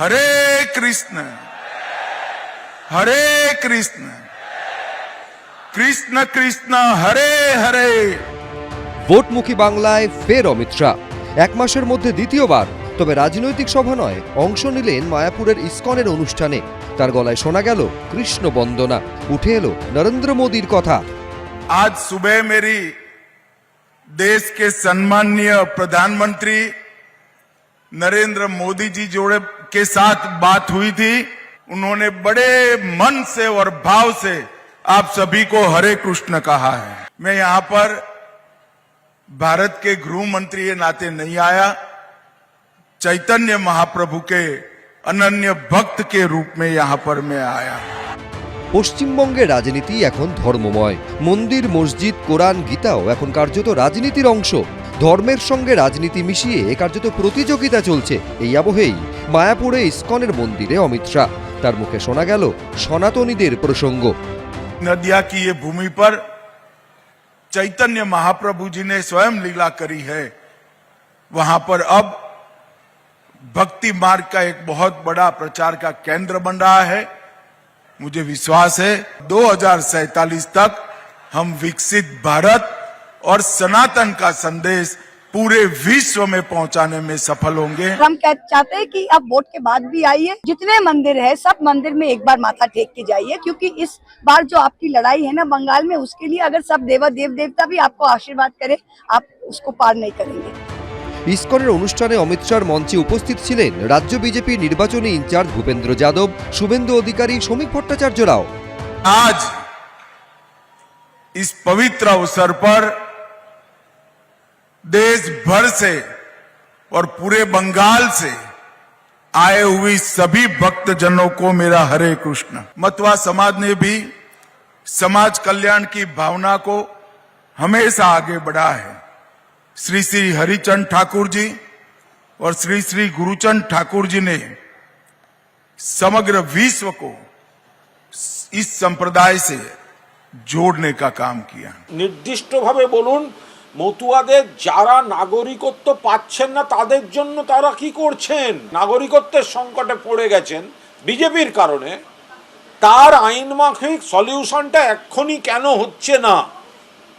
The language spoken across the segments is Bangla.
हरे कृष्ण कृष्ण कृष्ण हरे हरे। ভোটমুখী বাংলায় ফের অমিত শাহ, এক মাসের মধ্যে দ্বিতীয়বার। তবে রাজনৈতিক সভা নয়, অংশ নিলেন মায়াপুরের ইসকনের অনুষ্ঠানে। তার গলায় শোনা গেল কৃষ্ণ বন্দনা, উঠে এলো নরেন্দ্র মোদীর কথা। आज सुबह मेरी देश के सम्माननीय प्रधानमंत्री नरेंद्र मोदी जी जोड़े के साथ बात हुई थी। उन्होंने बड़े मन से और भाव से आप सभी को हरे कृष्ण कहा है। मैं यहां पर भारत के गृह मंत्री के नाते नहीं आया, चैतन्य महाप्रभु के अनन्य भक्त के रूप में यहां पर मैं आया। পশ্চিমবঙ্গের রাজনীতি এখন ধর্মময়। মন্দির, মসজিদ, কোরআন, গীতাও এখন কার্যত রাজনীতির অংশ। ধর্মের সঙ্গে রাজনীতি মিশিয়ে কার্যত প্রতিযোগিতা চলছে। এই আবহেই মায়াপুরে ইসকনের মন্দিরে অমিত শাহ। তার মুখে শোনা গেল সনাতনীদের প্রসঙ্গ। नदिया की ये भूमि पर चैतन्य महाप्रभु जी ने स्वयं लीला करी है। वहां पर अब भक्ति मार्ग का एक बहुत बड़ा प्रचार का केंद्र बन रहा है। मुझे विश्वास है 2047 तक हम विकसित भारत और सनातन का संदेश पूरे विश्व में पहुंचाने में सफल होंगे। हम चाहते हैं कि आप वोट के बाद भी आइए, जितने मंदिर है सब मंदिर में एक बार माथा टेक के जाइए, क्योंकि इस बार जो आपकी लड़ाई है ना बंगाल में, उसके लिए अगर सब देव देवता भी आपको आशीर्वाद करे, आप उसको पार नहीं करेंगे। ইসকনের অনুষ্ঠানে অমিত শাহর মঞ্চে উপস্থিত ছিলেন রাজ্য বিজেপি নির্বাচনী ইনচার্জ ভূপেন্দ্র যাদব, শুভেন্দু অধিকারী, শ্রমিক ভট্টাচার্যরাও। आज इस पवित्र अवसर पर देश भर से और पूरे बंगाल से आए हुए सभी भक्तजनों को मेरा हरे कृष्ण। मतवा समाज ने भी समाज कल्याण की भावना को हमेशा आगे बढ़ा है। श्री श्री हरिचंद ठाकुर जी और श्री श्री गुरुचंद ठाकुर जी ने समग्र विश्व को इस संप्रदाय से जोड़ने का काम किया। নির্দিষ্টভাবে বলুন, মতুয়াদের যারা নাগরিকত্ব পাচ্ছেন না তাদের জন্য তারা কি করছেন? নাগরিকত্বের সংকটে পড়ে গেছেন বিজেপির কারণে। তার আইনমাফিক সলিউশনটা এক্ষুনি কেন হচ্ছে না,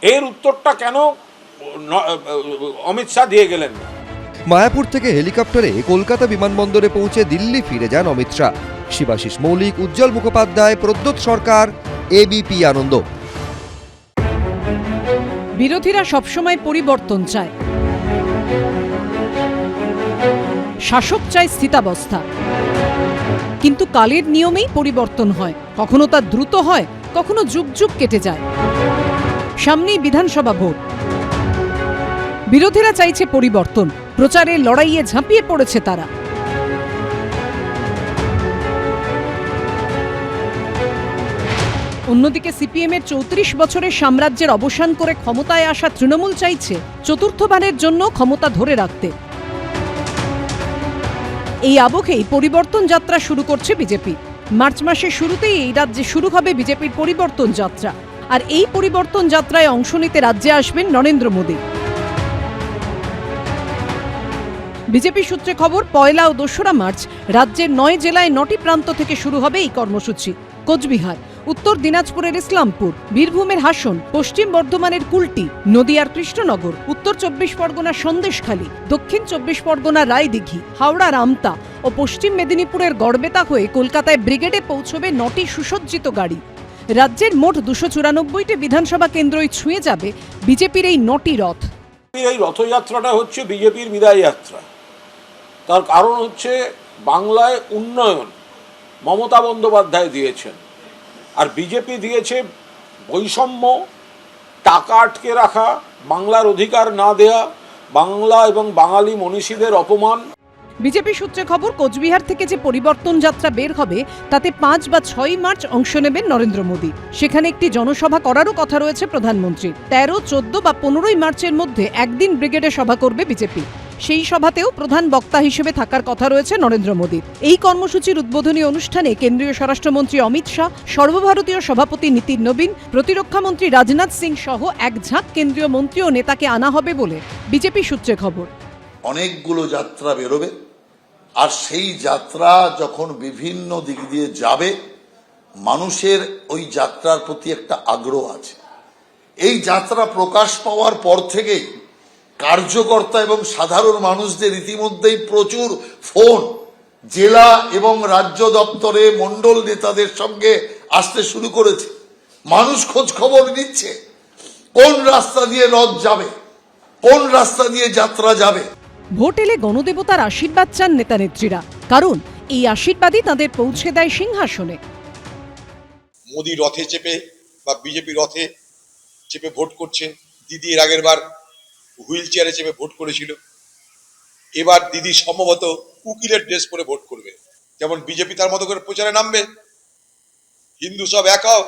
এর উত্তরটা কেন অমিত শাহ দিয়ে গেলেন না? মায়াপুর থেকে হেলিকপ্টারে কলকাতা বিমানবন্দরে পৌঁছে দিল্লি ফিরে যান অমিত শাহ। শিবাশিস মৌলিক, উজ্জ্বল মুখোপাধ্যায়, প্রদ্যোৎ সরকার, এবিপি আনন্দ। বিরোধীরা সবসময় পরিবর্তন চায়, শাসক চায় স্থিতাবস্থা। কিন্তু কালের নিয়মেই পরিবর্তন হয়, কখনো তা দ্রুত হয়, কখনো যুগ যুগ কেটে যায়। সামনেই বিধানসভা ভোট, বিরোধীরা চাইছে পরিবর্তন, প্রচারে লড়াইয়ে ঝাঁপিয়ে পড়েছে তারা। অন্যদিকে সিপিএমের 34 বছরের সাম্রাজ্যের অবসান করে ক্ষমতায় আসা তৃণমূল চাইছে চতুর্থবারের জন্য ক্ষমতা ধরে রাখতে। এই আবহেই পরিবর্তন যাত্রা শুরু করছে বিজেপি। মার্চ মাসের শুরুতেই এই রাজ্যে শুরু হবে বিজেপির পরিবর্তন যাত্রা। আর এই পরিবর্তন যাত্রায় অংশ নিতে রাজ্যে আসবেন নরেন্দ্র মোদী। বিজেপি সূত্রে খবর, 1 ও 2 মার্চ রাজ্যের 9 জেলায় 9টি প্রান্ত থেকে শুরু হবে এই কর্মসূচি। কোচবিহার, উত্তর দিনাজপুরের ইসলামপুর, বীরভূমের হাসন, পশ্চিম বর্ধমানের কুলটি, নদিয়ার কৃষ্ণনগর, উত্তর 24 পরগনার সন্দেশখালী, দক্ষিণ 24 পরগনার রায়দিঘি, হাওড়ার আমতা ও পশ্চিম মেদিনীপুরের গড়বেতা হয়ে কলকাতায় ব্রিগেডে পৌঁছবে 9টি সুসজ্জিত গাড়ি। রাজ্যের মোট 294টি বিধানসভা কেন্দ্রই ছুঁয়ে যাবে বিজেপির এই 9টি রথ। এই রথযাত্রাটা হচ্ছে বিজেপির বিদায় যাত্রা। তার কারণ হচ্ছে বাংলায় উন্নয়ন মমতা বন্দ্যোপাধ্যায় দিয়েছেন, আর বিজেপি দিয়েছে বৈষম্য, টাকা আটকে রাখা, বাংলার অধিকার না দেয়া, বাংলা এবং বাঙালি মনীষীদের অপমান। বিজেপি সূত্রে খবর, কোচবিহার থেকে যে পরিবর্তন যাত্রা বের হবে তাতে 5 বা 6 মার্চ অংশ নেবেন নরেন্দ্র মোদী। সেখানে একটি জনসভা করারও কথা রয়েছে প্রধানমন্ত্রীর। 13, 14 বা 15 মার্চের মধ্যে একদিন ব্রিগেডে সভা করবে বিজেপি। সেই সভাতেও প্রধান বক্তা হিসেবে থাকার কথা রয়েছে নরেন্দ্র মোদীর। এই কর্মসূচির উদ্বোধনী অনুষ্ঠানে কেন্দ্রীয় স্বরাষ্ট্রমন্ত্রী অমিত শাহ, সর্বভারতীয় সভাপতি নীতিন নবীন, প্রতিরক্ষামন্ত্রী রাজনাথ সিং সহ এক ঝাঁক কেন্দ্রীয় মন্ত্রী ও নেতাকে আনা হবে বলে বিজেপি সূত্রে খবর। অনেকগুলো যাত্রা বেরোবে, আর সেই যাত্রা যখন বিভিন্ন দিক দিয়ে যাবে, মানুষের ওই যাত্রার প্রতি একটা আগ্রহ আছে। এই যাত্রা প্রকাশ পাওয়ার পর থেকেই কার্যকর্তা এবং সাধারণ মানুষদের ইতিমধ্যেই প্রচুর ফোন জেলা এবং রাজ্য দপ্তরে মন্ডল নেতাদের সঙ্গে আসতে শুরু করেছে। মানুষ খোঁজ খবর নিচ্ছে কোন রাস্তা দিয়ে রথ যাবে, কোন রাস্তা দিয়ে যাত্রা যাবে। ভোট এলে গণদেবতার আশীর্বাদ চান নেতানেত্রীরা, কারণ এই আশীর্বাদই তাদের পৌঁছে দেয় সিংহাসনে। মোদি রথে চেপে বা বিজেপি রথে চেপে ভোট করছে। দিদি এর আগের বার হুইল চেয়ারে চেপে ভোট করেছিল। এবার দিদি সম্ভবত উকিলের ড্রেস পরে ভোট করবে। যেমন বিজেপি তার মতো করে প্রচারে নামবে, হিন্দু সব এক হও,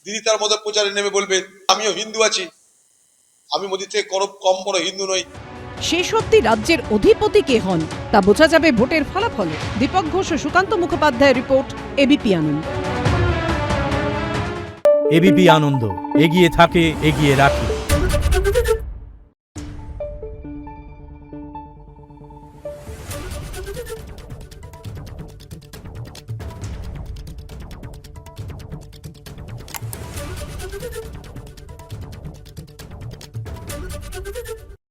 দিদি তার মতো প্রচারে নেমে বলবে আমিও হিন্দু আছি, আমি মোদির থেকে কম বড় হিন্দু নই। শেষ অবধি রাজ্যের অধিপতি কে হন তা বোঝা যাবে ভোটের ফলাফলে। দীপক ঘোষ ও সুকান্ত মুখোপাধ্যায়ের রিপোর্ট, এবিপি আনন্দ। এবিপি আনন্দ, এগিয়ে থাকে, এগিয়ে রাখে। Thank you.